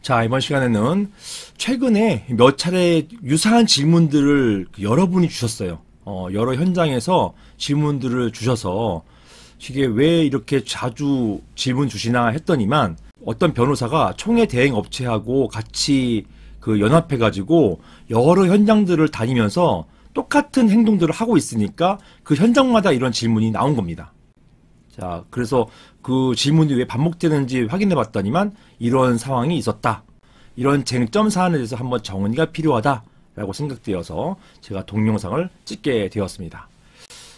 자, 이번 시간에는 최근에 몇 차례 유사한 질문들을 여러분이 주셨어요. 여러 현장에서 질문들을 주셔서 이게 왜 이렇게 자주 질문 주시나 했더니만 어떤 변호사가 총회 대행 업체하고 같이 연합해가지고 여러 현장들을 다니면서 똑같은 행동들을 하고 있으니까 그 현장마다 이런 질문이 나온 겁니다. 자, 그래서 그 질문이 왜 반복되는지 확인해 봤더니만 이런 상황이 있었다. 이런 쟁점 사안에 대해서 한번 정리가 필요하다라고 생각되어서 제가 동영상을 찍게 되었습니다.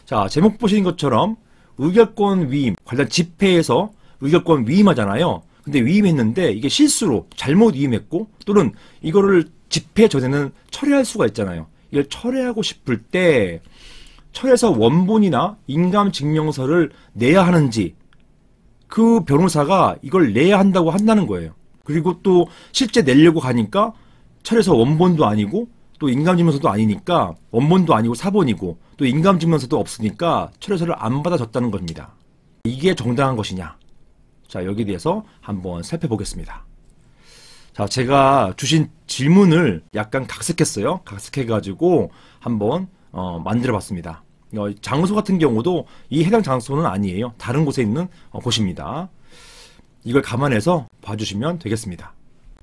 자, 제목 보시는 것처럼 의결권 위임, 관련 집회에서 의결권 위임하잖아요. 근데 위임했는데 이게 실수로 잘못 위임했고 또는 이거를 집회 전에는 철회할 수가 있잖아요. 이걸 철회하고 싶을 때 철회서 원본이나 인감증명서를 내야 하는지 그 변호사가 이걸 내야 한다고 한다는 거예요. 그리고 또 실제 내려고 가니까 철회서 원본도 아니고 또 인감증명서도 아니니까 원본도 아니고 사본이고 또 인감증명서도 없으니까 철회서를 안 받아줬다는 겁니다. 이게 정당한 것이냐? 자, 여기에 대해서 한번 살펴보겠습니다. 자, 제가 주신 질문을 약간 각색했어요. 각색해가지고 한번 만들어봤습니다. 장소 같은 경우도 이 해당 장소는 아니에요. 다른 곳에 있는 곳입니다. 이걸 감안해서 봐주시면 되겠습니다.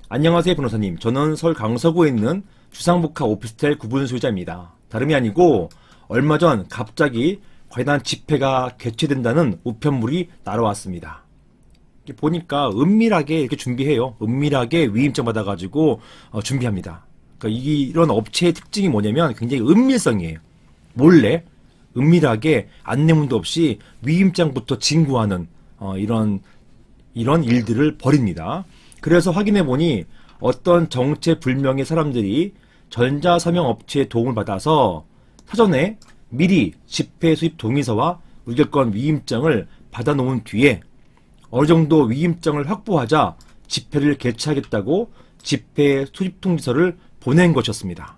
안녕하세요, 변호사님. 저는 서울 강서구에 있는 주상복합 오피스텔 구분 소유자입니다. 다름이 아니고 얼마 전 갑자기 관련 집회가 개최된다는 우편물이 날아왔습니다. 보니까 은밀하게 이렇게 준비해요. 은밀하게 위임장 받아가지고 준비합니다. 그러니까 이런 업체의 특징이 뭐냐면 굉장히 은밀성이에요. 몰래 은밀하게 안내문도 없이 위임장부터 진구하는 이런 일들을 벌입니다. 그래서 확인해보니 어떤 정체불명의 사람들이 전자서명 업체의 도움을 받아서 사전에 미리 집회 수입 동의서와 의결권 위임장을 받아놓은 뒤에 어느 정도 위임장을 확보하자 집회를 개최하겠다고 집회 수립 통지서를 보낸 것이었습니다.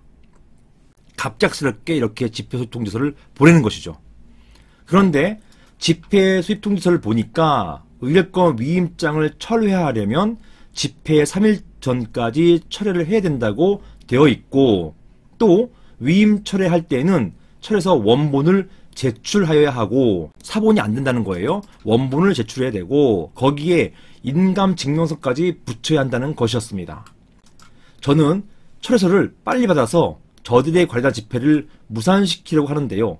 갑작스럽게 이렇게 집회 수립 통지서를 보내는 것이죠. 그런데 집회 수립 통지서를 보니까 의결권 위임장을 철회하려면 집회 3일 전까지 철회를 해야 된다고 되어 있고 또 위임 철회할 때는 철회서 원본을 제출하여야 하고 사본이 안 된다는 거예요. 원본을 제출해야 되고 거기에 인감증명서까지 붙여야 한다는 것이었습니다. 저는 철회서를 빨리 받아서 저들의 관련 집회를 무산시키려고 하는데요.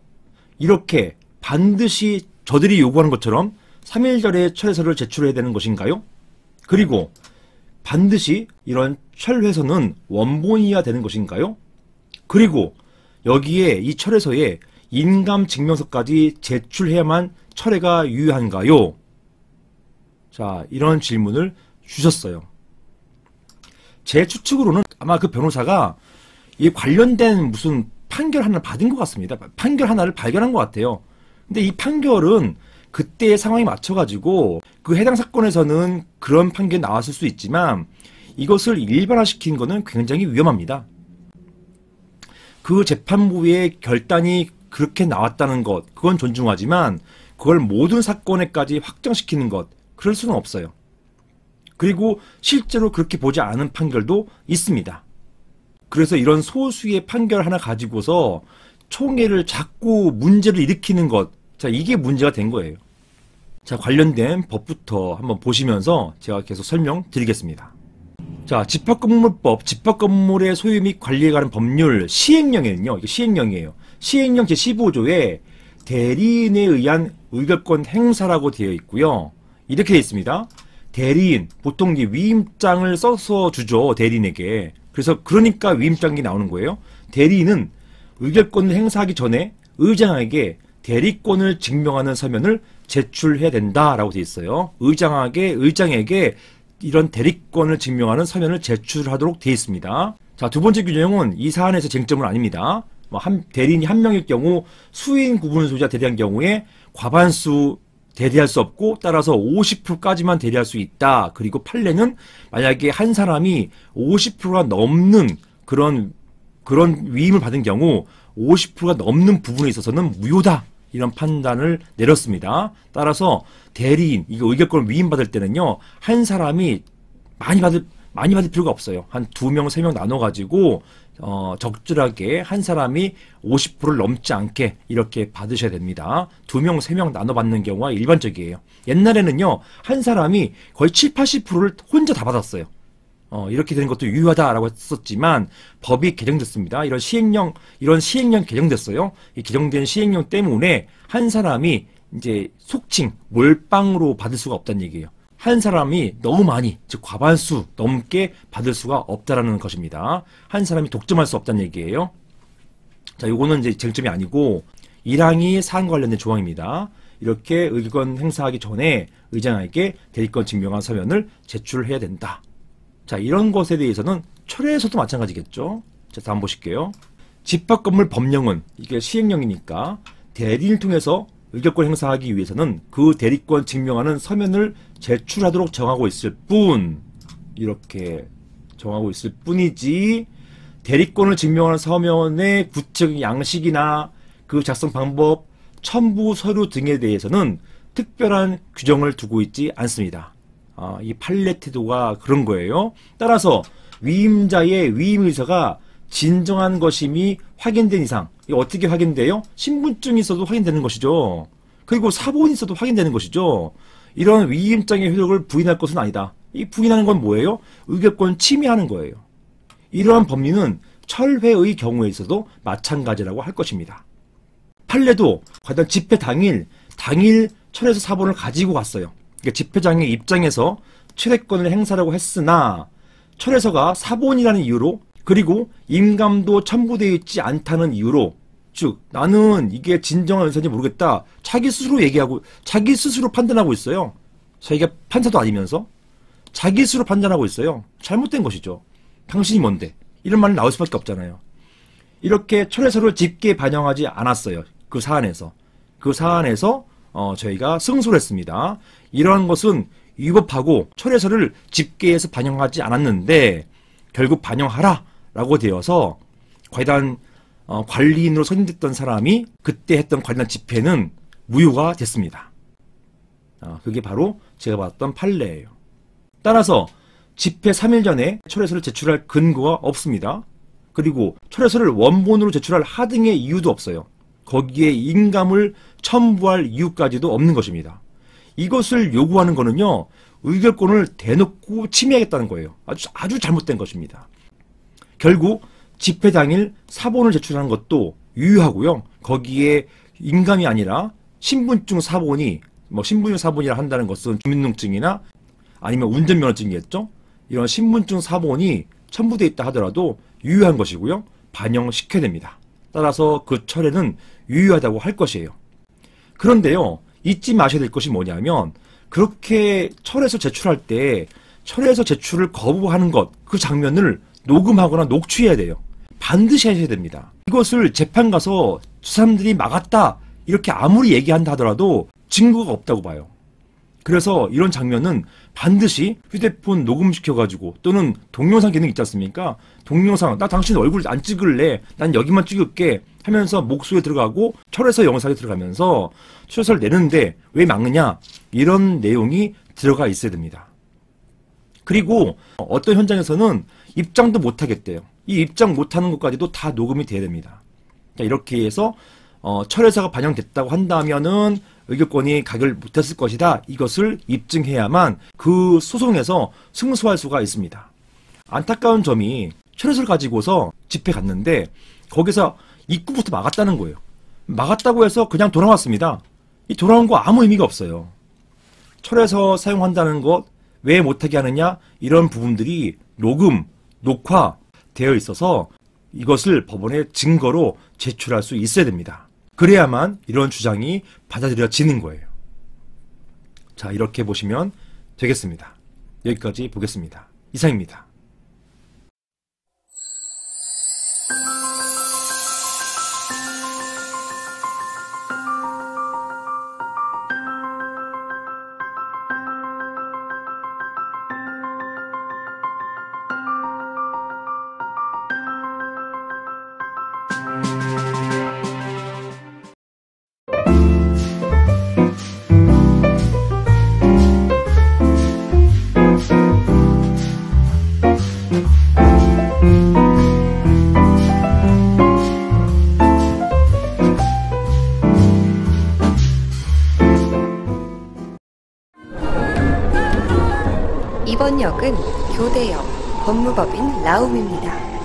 이렇게 반드시 저들이 요구하는 것처럼 3일 전에 철회서를 제출해야 되는 것인가요? 그리고 반드시 이런 철회서는 원본이어야 되는 것인가요? 그리고 여기에 이 철회서에 인감증명서까지 제출해야만 철회가 유효한가요? 자, 이런 질문을 주셨어요. 제 추측으로는 아마 그 변호사가 이 관련된 무슨 판결 하나를 받은 것 같습니다. 판결 하나를 발견한 것 같아요. 근데 이 판결은 그때의 상황에 맞춰가지고 그 해당 사건에서는 그런 판결이 나왔을 수 있지만 이것을 일반화시킨 거는 굉장히 위험합니다. 그 재판부의 결단이 그렇게 나왔다는 것, 그건 존중하지만 그걸 모든 사건에까지 확정시키는 것, 그럴 수는 없어요. 그리고 실제로 그렇게 보지 않은 판결도 있습니다. 그래서 이런 소수의 판결 하나 가지고서 총회를 자꾸 문제를 일으키는 것, 자, 이게 문제가 된 거예요. 자, 관련된 법부터 한번 보시면서 제가 계속 설명드리겠습니다. 자, 집합건물법, 집합건물의 소유 및 관리에 관한 법률 시행령에는요, 이게 시행령이에요. 시행령 제15조에 대리인에 의한 의결권 행사라고 되어 있고요. 이렇게 되어 있습니다. 대리인, 보통 이 위임장을 써서 주죠, 대리인에게. 그래서 그러니까 위임장이 나오는 거예요. 대리인은 의결권을 행사하기 전에 의장에게 대리권을 증명하는 서면을 제출해야 된다라고 되어 있어요. 의장에게 이런 대리권을 증명하는 서면을 제출하도록 되어 있습니다. 자, 두 번째 규정은 이 사안에서 쟁점은 아닙니다. 대리인이 한 명일 경우 수인 구분 소유자 대리한 경우에 과반수 대리할 수 없고 따라서 50%까지만 대리할 수 있다. 그리고 판례는 만약에 한 사람이 50%가 넘는 그런 위임을 받은 경우 50%가 넘는 부분에 있어서는 무효다. 이런 판단을 내렸습니다. 따라서 대리인, 이거 의결권을 위임받을 때는요, 한 사람이 많이 받을 필요가 없어요. 한 2명, 3명 나눠가지고 적절하게 한 사람이 50%를 넘지 않게 이렇게 받으셔야 됩니다. 2명, 3명 나눠 받는 경우가 일반적이에요. 옛날에는요, 한 사람이 거의 7, 80%를 혼자 다 받았어요. 이렇게 되는 것도 유효하다라고 했었지만 법이 개정됐습니다. 이런 시행령 개정됐어요. 이 개정된 시행령 때문에 한 사람이 이제 속칭 몰빵으로 받을 수가 없다는 얘기예요. 한 사람이 너무 많이, 즉 과반수 넘게 받을 수가 없다라는 것입니다. 한 사람이 독점할 수 없다는 얘기예요. 자, 요거는 이제 쟁점이 아니고 1항이 사안과 관련된 조항입니다. 이렇게 의결권 행사하기 전에 의장에게 대리권 증명한 서면을 제출해야 된다. 자, 이런 것에 대해서는 철회에서도 마찬가지겠죠. 자, 다음 보실게요. 집합건물 법령은 이게 시행령이니까 대리인을 통해서 의결권 행사하기 위해서는 그 대리권 증명하는 서면을 제출하도록 정하고 있을 뿐, 이렇게 정하고 있을 뿐이지 대리권을 증명하는 서면의 구체적인 양식이나 그 작성 방법, 첨부 서류 등에 대해서는 특별한 규정을 두고 있지 않습니다. 이 판례 태도가 그런 거예요. 따라서 위임자의 위임 의사가 진정한 것임이 확인된 이상, 이게 어떻게 확인돼요? 신분증이 있어도 확인되는 것이죠. 그리고 사본이 있어도 확인되는 것이죠. 이런 위임장의 효력을 부인할 것은 아니다. 이 부인하는 건 뭐예요? 의결권 침해하는 거예요. 이러한 법리는 철회의 경우에 있어도 마찬가지라고 할 것입니다. 판례도 과연 집회 당일 철회에서 사본을 가지고 갔어요. 그러니까 집회장의 입장에서 철회권을 행사하려고 했으나 철회서가 사본이라는 이유로, 그리고 임감도 첨부되어 있지 않다는 이유로, 즉 나는 이게 진정한 의사인지 모르겠다, 자기 스스로 얘기하고 자기 스스로 판단하고 있어요. 자기가 판사도 아니면서 자기 스스로 판단하고 있어요. 잘못된 것이죠. 당신이 뭔데? 이런 말이 나올 수밖에 없잖아요. 이렇게 철회서를 집계에 반영하지 않았어요. 그 사안에서 저희가 승소를 했습니다. 이러한 것은 위법하고 철회서를 집계에서 반영하지 않았는데 결국 반영하라 라고 되어서 과연 관리인으로 선임됐던 사람이 그때 했던 관련 집회는 무효가 됐습니다. 그게 바로 제가 봤던 판례예요. 따라서 집회 3일 전에 철회서를 제출할 근거가 없습니다. 그리고 철회서를 원본으로 제출할 하등의 이유도 없어요. 거기에 인감을 첨부할 이유까지도 없는 것입니다. 이것을 요구하는 거는요, 의결권을 대놓고 침해하겠다는 거예요. 아주 잘못된 것입니다. 결국 집회 당일 사본을 제출하는 것도 유효하고요. 거기에 인감이 아니라 신분증 사본이, 신분증 사본이라 한다는 것은 주민등록증이나 아니면 운전면허증이겠죠. 이런 신분증 사본이 첨부되어 있다 하더라도 유효한 것이고요. 반영시켜야 됩니다. 따라서 그 철회는 유효하다고 할 것이에요. 그런데요, 잊지 마셔야 될 것이 뭐냐면, 그렇게 철회서 제출할 때 철회서 제출을 거부하는 것, 그 장면을 녹음하거나 녹취해야 돼요. 반드시 하셔야 됩니다. 이것을 재판 가서 저 사람들이 막았다 이렇게 아무리 얘기한다 하더라도 증거가 없다고 봐요. 그래서 이런 장면은 반드시 휴대폰 녹음시켜가지고, 또는 동영상 기능 있지 않습니까? 동영상, 나 당신 얼굴 안 찍을래, 난 여기만 찍을게 하면서 목소리에 들어가고 철회서 영상에 들어가면서 철회서를 내는데 왜 막느냐, 이런 내용이 들어가 있어야 됩니다. 그리고 어떤 현장에서는 입장도 못 하겠대요. 이 입장 못하는 것까지도 다 녹음이 돼야 됩니다. 이렇게 해서 철회서가 반영됐다고 한다면은 의결권이 가결 못했을 것이다, 이것을 입증해야만 그 소송에서 승소할 수가 있습니다. 안타까운 점이, 철회서를 가지고서 집회 갔는데 거기서 입구부터 막았다는 거예요. 막았다고 해서 그냥 돌아왔습니다. 이 돌아온 거 아무 의미가 없어요. 철회서 사용한다는 것 왜 못하게 하느냐, 이런 부분들이 녹음, 녹화 되어 있어서 이것을 법원에 증거로 제출할 수 있어야 됩니다. 그래야만 이런 주장이 받아들여지는 거예요. 자, 이렇게 보시면 되겠습니다. 여기까지 보겠습니다. 이상입니다. 안녕하세요. 법무법인 라움입니다.